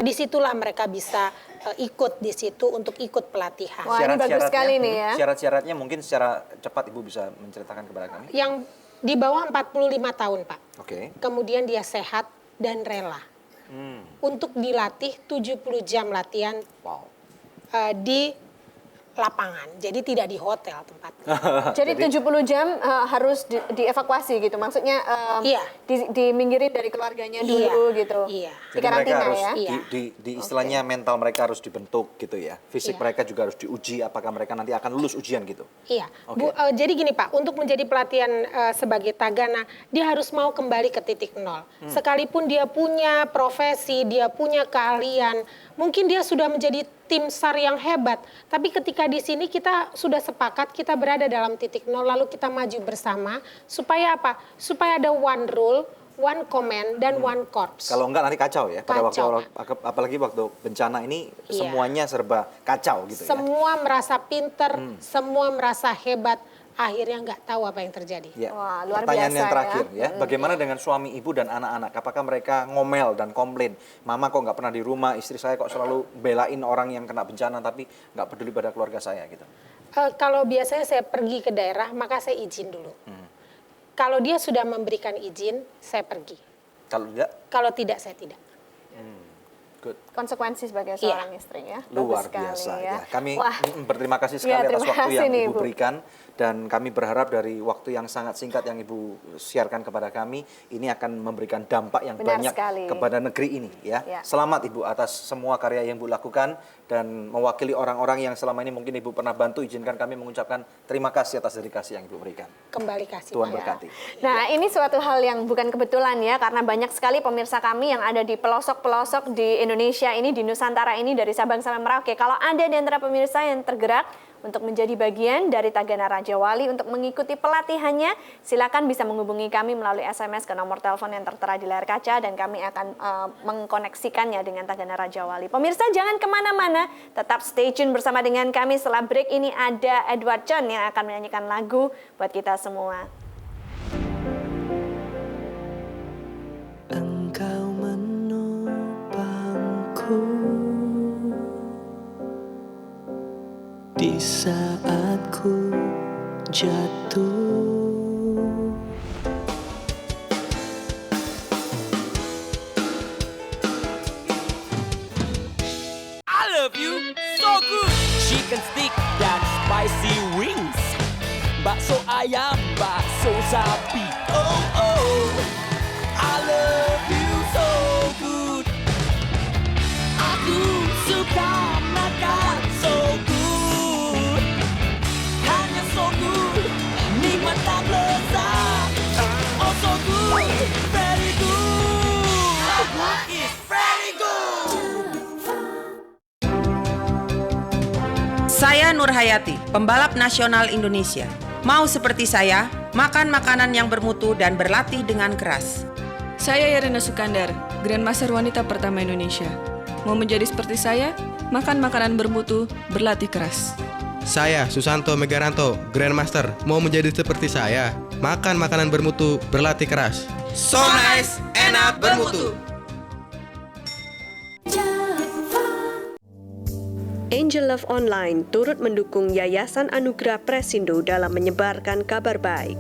Disitulah mereka bisa ikut di situ untuk ikut pelatihan. Wah, ini bagus sekali nih ya. Syarat-syaratnya mungkin secara cepat Ibu bisa menceritakan kepada kami. Yang di bawah 45 tahun, Pak. Oke. Kemudian dia sehat dan rela. Untuk dilatih 70 jam latihan Wow. di lapangan. Jadi tidak di hotel tempatnya. Jadi 70 jam harus dievakuasi gitu. Maksudnya Iya. diminggirin dari keluarganya dulu gitu. Iya. Di Jadi mereka karantina harus ya. Iya. di istilahnya mental mereka harus dibentuk gitu ya. Fisik Iya. mereka juga harus diuji apakah mereka nanti akan lulus ujian gitu. Iya, Oke. jadi gini Pak, untuk menjadi pelatihan sebagai tagana, dia harus mau kembali ke titik nol. Sekalipun dia punya profesi, dia punya keahlian, mungkin dia sudah menjadi tim SAR yang hebat, tapi ketika di sini kita sudah sepakat, kita berada dalam titik nol, lalu kita maju bersama, supaya apa? Supaya ada one rule, one command, dan one corps. Kalau enggak nanti kacau ya. Pada Kacau. apalagi waktu bencana ini Iya. semuanya serba kacau gitu ya. Semua merasa pinter, semua merasa hebat, akhirnya nggak tahu apa yang terjadi. Ya. Wah, luar Pertanyaan biasa yang terakhir ya. ya, bagaimana dengan suami ibu dan anak-anak? Apakah mereka ngomel dan komplain? Mama kok nggak pernah di rumah, istri saya kok selalu belain orang yang kena bencana tapi nggak peduli pada keluarga saya gitu. Kalau biasanya saya pergi ke daerah, maka saya izin dulu. Kalau dia sudah memberikan izin, saya pergi. Kalau enggak, Kalau tidak, saya tidak. good. Konsekuensi sebagai seorang istri ya. Luar Bagus sekali biasa ya. ya. Kami Wah, berterima kasih Iya, sekali atas terima waktu kasih yang nih, Ibu Bu. berikan dan kami berharap dari waktu yang sangat singkat yang Ibu siarkan kepada kami ini akan memberikan dampak yang Benar banyak sekali. kepada negeri ini ya. Ya. Selamat Ibu atas semua karya yang Ibu lakukan dan mewakili orang-orang yang selama ini mungkin Ibu pernah bantu. Izinkan kami mengucapkan terima kasih atas dedikasi yang Ibu berikan. Kembali kasih. Tuhan Pak. berkati. Nah, ini suatu hal yang bukan kebetulan ya, karena banyak sekali pemirsa kami yang ada di pelosok-pelosok di Indonesia ini, di Nusantara ini, dari Sabang sampai Merauke. Kalau ada di antara pemirsa yang tergerak untuk menjadi bagian dari Tagana Raja Wali untuk mengikuti pelatihannya, silakan bisa menghubungi kami melalui SMS ke nomor telepon yang tertera di layar kaca dan kami akan mengkoneksikannya dengan Tagana Raja Wali. Pemirsa jangan kemana-mana, tetap stay tune bersama dengan kami. Setelah break ini ada Edward John yang akan menyanyikan lagu buat kita semua. Engkau menopangku di saat ku jatuh. I love you so good. Chicken stick dan spicy wings. Bakso ayam, bakso sapi. Oh oh. I love you so good. Aku suka makan so good. Hanya so good. Nikmat tak lezat. Oh so good. Very good. It's very good. Saya Nur Hayati, pembalap nasional Indonesia. Mau seperti saya, makan makanan yang bermutu dan berlatih dengan keras. Saya Yarina Sukandar, Grandmaster Wanita pertama Indonesia. Mau menjadi seperti saya, makan makanan bermutu, berlatih keras. Saya Susanto Megaranto, Grandmaster. Mau menjadi seperti saya, makan makanan bermutu, berlatih keras. So nice, enak, bermutu. Angel Love Online turut mendukung Yayasan Anugerah Presindo dalam menyebarkan kabar baik.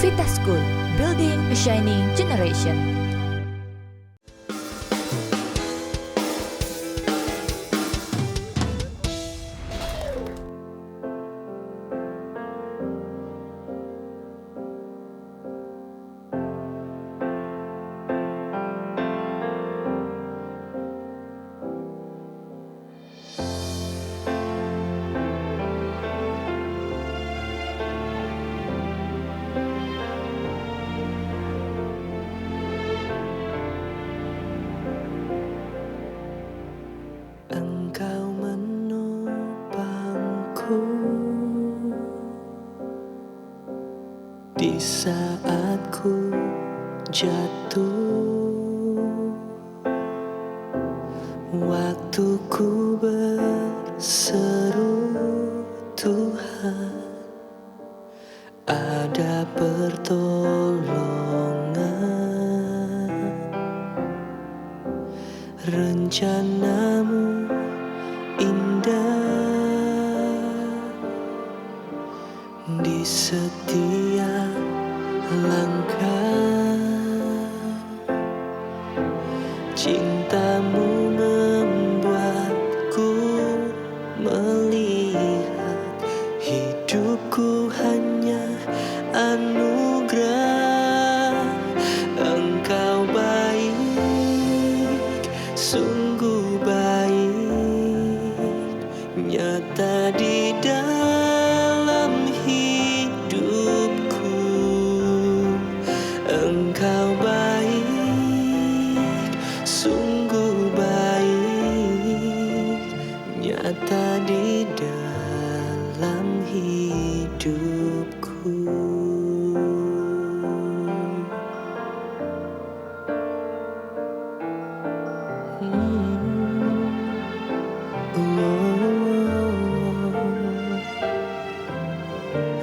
Vita School, building a shining generation. Engkau menopangku di saat ku jatuh. Waktuku berseru Tuhan, ada pertolongan. Rencanamu indah di setiap langkah. Cintamu membuatku melihat hidupku hanya anugerah. Engkau baik, sungguh baik, nyata di dalam hidupku. Engkau baik, sungguh baik, nyata di dalam hidupku.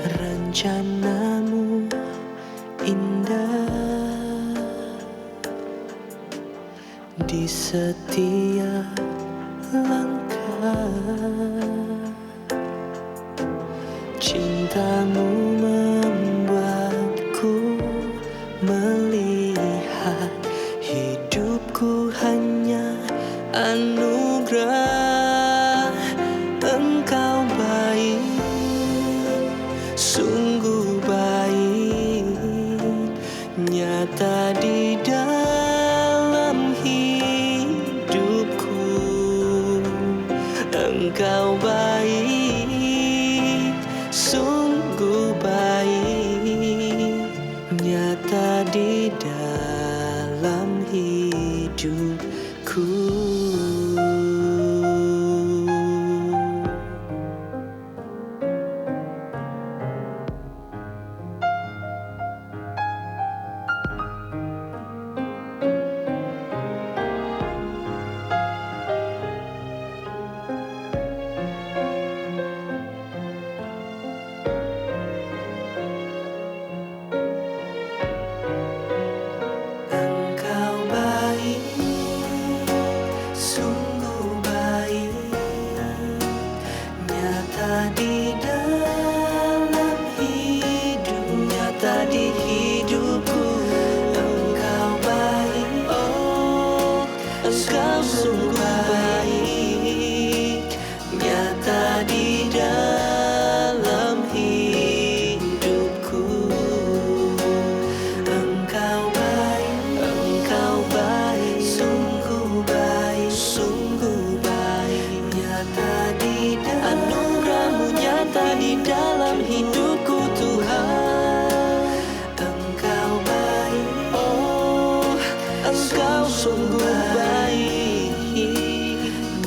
Rencanamu indah di setiap langkah. Cintamu membuatku melihat hidupku hanya anugerah. Engkau baik, sungguh baik, nyata di dalam hidupku. Engkau baik, sungguh baik, nyata di dalam hidupku. Engkau baik, sungguh baik, nyata di dalam hidup, nyata di hidupku. Engkau baik, oh, engkau sungguh baik, nyata di dalam hidupku. Engkau baik, sungguh baik, sungguh baik, nyata di dalam anugerahmu, nyata di dalam hidupku Tuhan. Engkau baik, oh, engkau sungguh baik,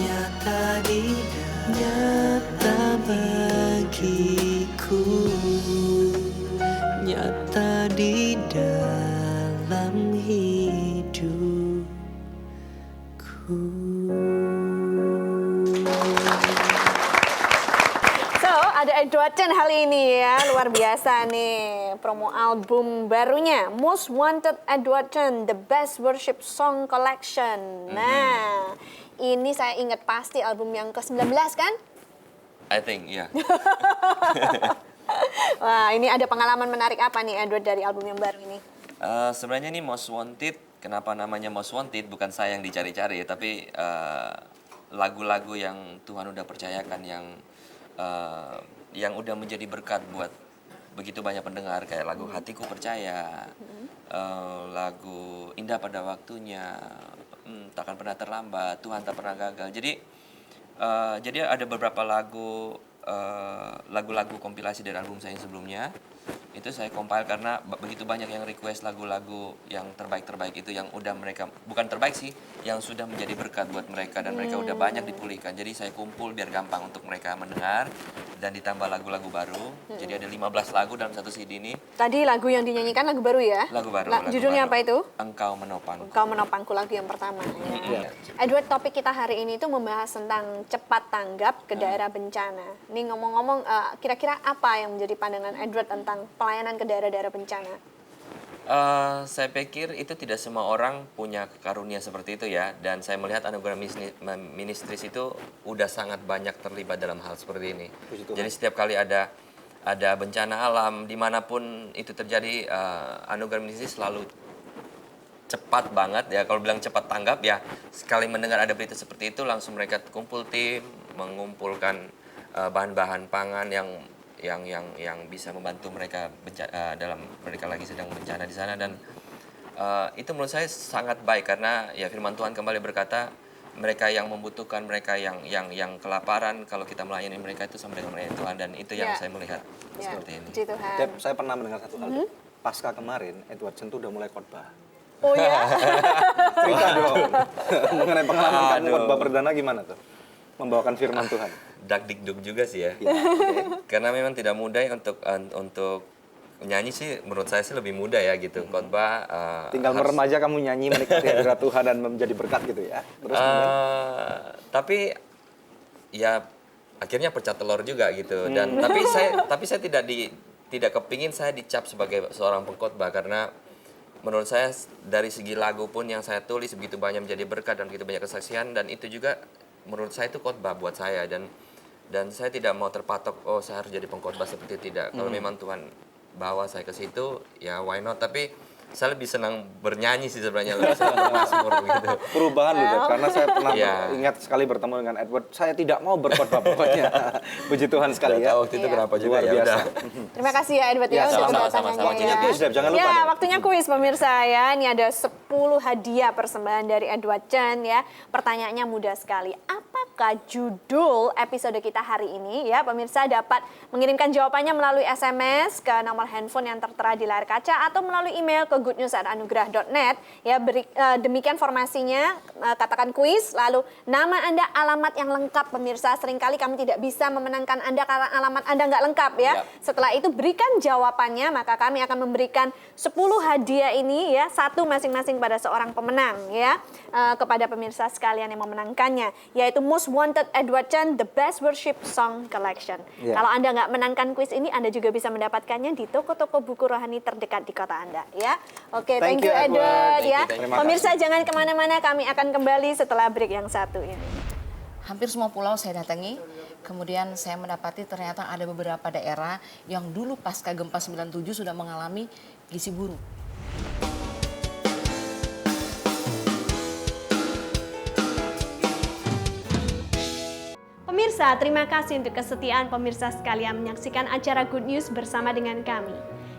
nyata di nyata bagiku, nyata di dalam hidupku. So, ada Edward Chen kali ini ya, luar biasa nih. Promo album barunya, Most Wanted Edward Chen, The Best Worship Song Collection. Nah, ini saya ingat pasti album yang ke-19 kan? I think, ya. Wah, ini ada pengalaman menarik apa nih Edward dari album yang baru ini? Sebenarnya ini Most Wanted, kenapa namanya Most Wanted? Bukan saya yang dicari-cari, tapi lagu-lagu yang Tuhan udah percayakan yang udah menjadi berkat buat begitu banyak pendengar, kayak lagu Hatiku Percaya, lagu Indah Pada Waktunya, Takkan Pernah Terlambat, Tuhan Tak Pernah Gagal. Jadi ada beberapa lagu-lagu kompilasi dari album saya yang sebelumnya. Itu saya compile karena begitu banyak yang request lagu-lagu yang terbaik-terbaik itu, yang udah mereka, bukan terbaik sih, yang sudah menjadi berkat buat mereka dan mereka udah banyak dipulihkan. Jadi saya kumpul biar gampang untuk mereka mendengar. dan ditambah lagu-lagu baru. Jadi ada 15 lagu dalam satu CD ini. Tadi lagu yang dinyanyikan lagu baru ya? Lagu baru. Judulnya apa itu? Engkau Menopangku. Engkau Menopangku, lagu yang pertama. Ya. Edward, topik kita hari ini itu membahas tentang cepat tanggap ke daerah bencana. Ini ngomong-ngomong, kira-kira apa yang menjadi pandangan Edward tentang pelayanan ke daerah-daerah bencana? Saya pikir itu tidak semua orang punya karunia seperti itu ya, dan saya melihat anugerah ministris itu udah sangat banyak terlibat dalam hal seperti ini. Jadi setiap kali ada bencana alam dimanapun itu terjadi, anugerah ministris selalu cepat banget ya. Kalau bilang cepat tanggap ya, sekali mendengar ada berita seperti itu langsung mereka kumpul tim, mengumpulkan bahan-bahan pangan yang bisa membantu mereka dalam mereka lagi sedang bencana di sana, dan itu menurut saya sangat baik karena ya firman Tuhan kembali berkata mereka yang membutuhkan, mereka yang kelaparan, kalau kita melayani mereka itu sama dengan melayani Tuhan, dan itu yang saya melihat seperti ini. Dep, saya pernah mendengar satu hal. Pasca kemarin Edward Chen tuh udah mulai khotbah. Oh ya? Cerita dong mengenai pengalaman kamu khotbah perdana gimana tuh? Membawakan firman Tuhan. Dak-dikduk juga sih ya. Karena memang tidak mudah ya untuk nyanyi sih, menurut saya sih lebih mudah ya gitu. Khotbah tinggal merem aja kamu nyanyi menikmati hadirat Tuhan dan menjadi berkat gitu ya. Terus tapi ya akhirnya pecah telur juga gitu, dan tapi saya tidak kepingin saya dicap sebagai seorang pengkhotbah, karena menurut saya dari segi lagu pun yang saya tulis begitu banyak menjadi berkat dan begitu banyak kesaksian, dan itu juga menurut saya itu khotbah buat saya, dan saya tidak mau terpatok saya harus jadi pengkhotbah seperti itu, tidak. Kalau memang Tuhan bawa saya ke situ ya why not, tapi saya lebih senang bernyanyi sih sebenarnya, lebih senang bermazmur gitu. Perubahan loh, karena saya pernah ingat sekali bertemu dengan Edward, saya tidak mau berkhotbah pokoknya. Puji Tuhan sekali ya. Waktu itu kenapa juga ya udah. Terima kasih ya Edward ya untuk kedatangannya. Waktunya kuis, jangan lupa. Ya, waktunya kuis pemirsa ya. Ini ada 10 hadiah persembahan dari Edward Chen ya. Pertanyaannya mudah sekali. Apakah judul episode kita hari ini ya? Pemirsa dapat mengirimkan jawabannya melalui SMS ke nomor handphone yang tertera di layar kaca atau melalui email ke goodnews@anugerah.net ya. Demikian formasinya, katakan kuis, lalu nama Anda, alamat yang lengkap pemirsa. Seringkali kami tidak bisa memenangkan Anda karena alamat Anda nggak lengkap ya. Setelah itu berikan jawabannya, maka kami akan memberikan 10 hadiah ini ya, satu masing-masing pada seorang pemenang ya, kepada pemirsa sekalian yang memenangkannya, yaitu Most Wanted Edward Chen The Best Worship Song Collection. Kalau Anda nggak menangkan kuis ini, Anda juga bisa mendapatkannya di toko-toko buku rohani terdekat di kota Anda ya. Oke, thank you Edward ya. Pemirsa jangan kemana-mana, kami akan kembali setelah break yang satu ini. Hampir semua pulau saya datangi, kemudian saya mendapati ternyata ada beberapa daerah yang dulu pasca gempa 97 sudah mengalami gizi buruk. Pemirsa, terima kasih untuk kesetiaan pemirsa sekalian menyaksikan acara Good News bersama dengan kami.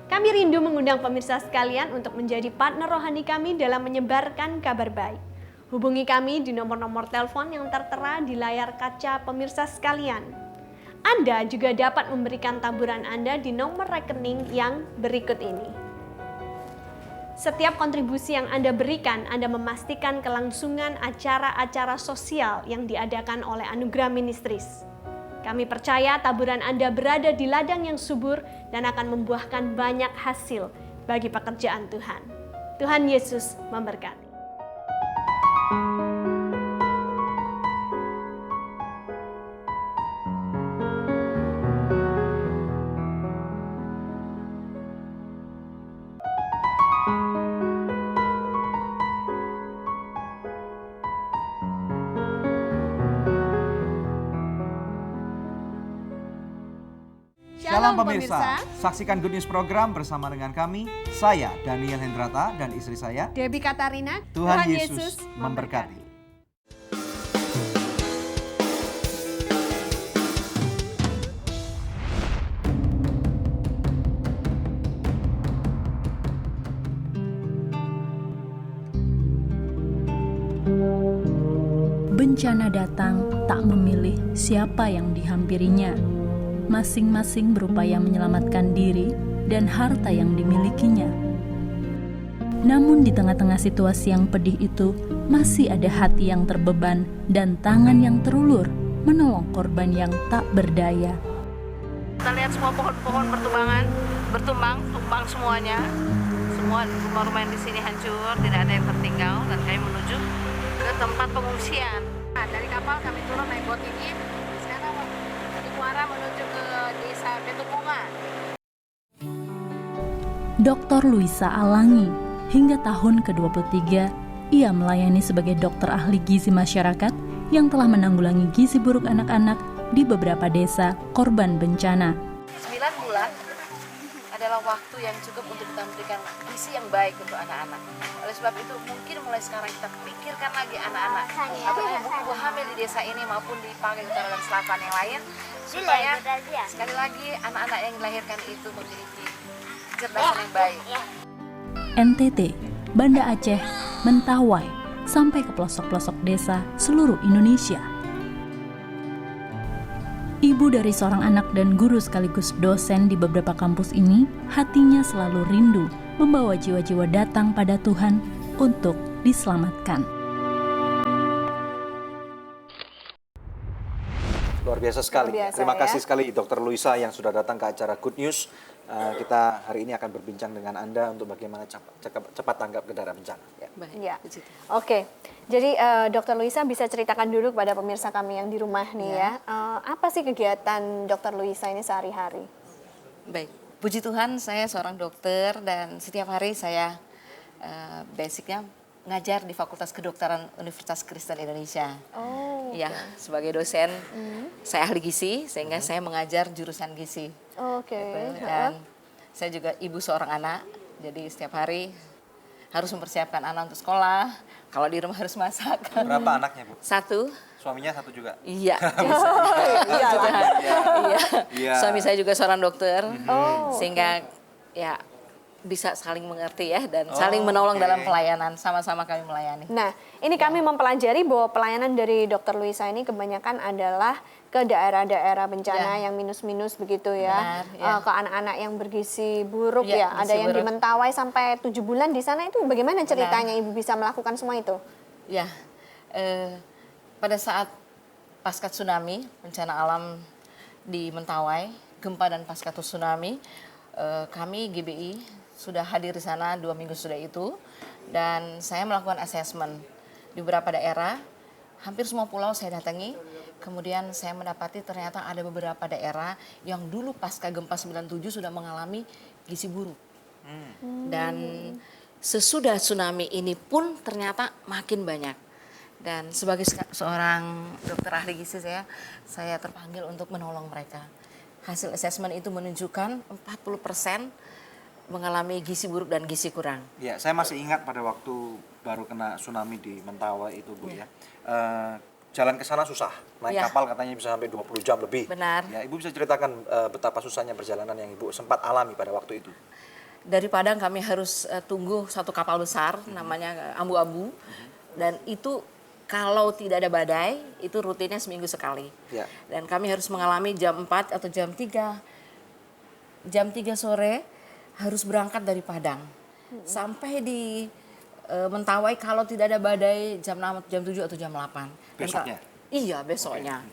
Kami rindu mengundang pemirsa sekalian untuk menjadi partner rohani kami dalam menyebarkan kabar baik. Hubungi kami di nomor-nomor telepon yang tertera di layar kaca pemirsa sekalian. Anda juga dapat memberikan taburan Anda di nomor rekening yang berikut ini. Setiap kontribusi yang Anda berikan, Anda memastikan kelangsungan acara-acara sosial yang diadakan oleh Anugerah Ministries. Kami percaya taburan Anda berada di ladang yang subur dan akan membuahkan banyak hasil bagi pekerjaan Tuhan. Tuhan Yesus memberkati. Shalom pemirsa, saksikan Good News program bersama dengan kami, saya Daniel Hendrata dan istri saya Debbie Katarina. Tuhan Yesus memberkati. Bencana datang tak memilih siapa yang dihampirinya. Masing-masing berupaya menyelamatkan diri dan harta yang dimilikinya. Namun di tengah-tengah situasi yang pedih itu, masih ada hati yang terbeban dan tangan yang terulur menolong korban yang tak berdaya. kita lihat semua pohon-pohon tumbang semuanya. Semua rumah-rumah yang di sini hancur, tidak ada yang tertinggal, dan kami menuju ke tempat pengungsian. Nah, dari kapal kami turun naik bot ini, sekarang di Muara menuju ke desa Betung Bunga. Dr. Luisa Alangi, hingga tahun ke-23, ia melayani sebagai dokter ahli gizi masyarakat yang telah menanggulangi gizi buruk anak-anak di beberapa desa korban bencana. 9 bulan adalah waktu yang cukup untuk kita memberikan gizi yang baik untuk anak-anak. Oleh sebab itu mungkin mulai sekarang kita pikirkan lagi anak-anak atau ibu hamil di desa ini maupun di Pangkal Utara dan Selatan yang lain, supaya sekali lagi anak-anak yang dilahirkan itu memiliki kecerdasan yang baik. NTT, Banda Aceh, Mentawai, sampai ke pelosok-pelosok desa seluruh Indonesia. Ibu dari seorang anak dan guru sekaligus dosen di beberapa kampus ini, hatinya selalu rindu membawa jiwa-jiwa datang pada Tuhan untuk diselamatkan. Luar biasa sekali. Luar biasa, Terima kasih ya. sekali Dr. Luisa yang sudah datang ke acara Good News. Kita hari ini akan berbincang dengan Anda untuk bagaimana cepat tanggap ke daerah bencana. Ya. Oke, jadi Dr. Luisa bisa ceritakan dulu kepada pemirsa kami yang di rumah nih ya. Apa sih kegiatan Dr. Luisa ini sehari-hari? Baik, puji Tuhan saya seorang dokter dan setiap hari saya basicnya ngajar di Fakultas Kedokteran Universitas Kristen Indonesia. Oh. Ya, sebagai dosen saya ahli gizi sehingga saya mengajar jurusan gizi. Oke. Dan saya juga ibu seorang anak, jadi setiap hari harus mempersiapkan anak untuk sekolah. Kalau di rumah harus masak. Berapa anaknya, Bu? 1. Suaminya 1 juga? Iya. Iya. Suami saya juga seorang dokter, sehingga ya bisa saling mengerti ya dan saling menolong dalam pelayanan, sama-sama kami melayani. Nah, ini kami mempelajari bahwa pelayanan dari Dr. Luisa ini kebanyakan adalah ke daerah-daerah bencana yang minus-minus begitu ya. Benar, ke anak-anak yang bergizi buruk Ya, ya. Ada gizi yang di buruk. Mentawai sampai 7 bulan di sana, itu bagaimana ceritanya Ibu bisa melakukan semua itu? Ya, pada saat pasca tsunami, bencana alam di Mentawai, gempa dan pasca tsunami, kami GBI sudah hadir di sana 2 minggu sudah itu, dan saya melakukan assessment di beberapa daerah, hampir semua pulau saya datangi. Kemudian saya mendapati ternyata ada beberapa daerah yang dulu pasca gempa 97 sudah mengalami gizi buruk. Dan sesudah tsunami ini pun ternyata makin banyak. Dan sebagai seorang dokter ahli gizi saya terpanggil untuk menolong mereka. Hasil assessment itu menunjukkan 40% mengalami gizi buruk dan gizi kurang. Ya, saya masih ingat pada waktu baru kena tsunami di Mentawai itu, Bu ya. Jalan ke sana susah. Naik kapal katanya bisa sampai 20 jam lebih. Benar. Ya, Ibu bisa ceritakan betapa susahnya perjalanan yang Ibu sempat alami pada waktu itu. Dari Padang kami harus tunggu satu kapal besar namanya Abu-Abu, dan itu kalau tidak ada badai itu rutinnya seminggu sekali. Ya. Dan kami harus mengalami jam 4 atau jam 3 sore harus berangkat dari Padang sampai di Mentawai kalau tidak ada badai jam 6, jam 7 atau jam 8. Besoknya? Iya, besoknya.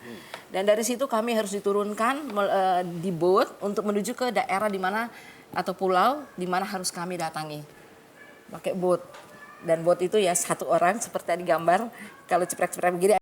Dan dari situ kami harus diturunkan di boat untuk menuju ke daerah di mana atau pulau di mana harus kami datangi. Pakai boat. Dan boat itu ya 1 orang seperti tadi gambar, kalau ceprek-ceprek begini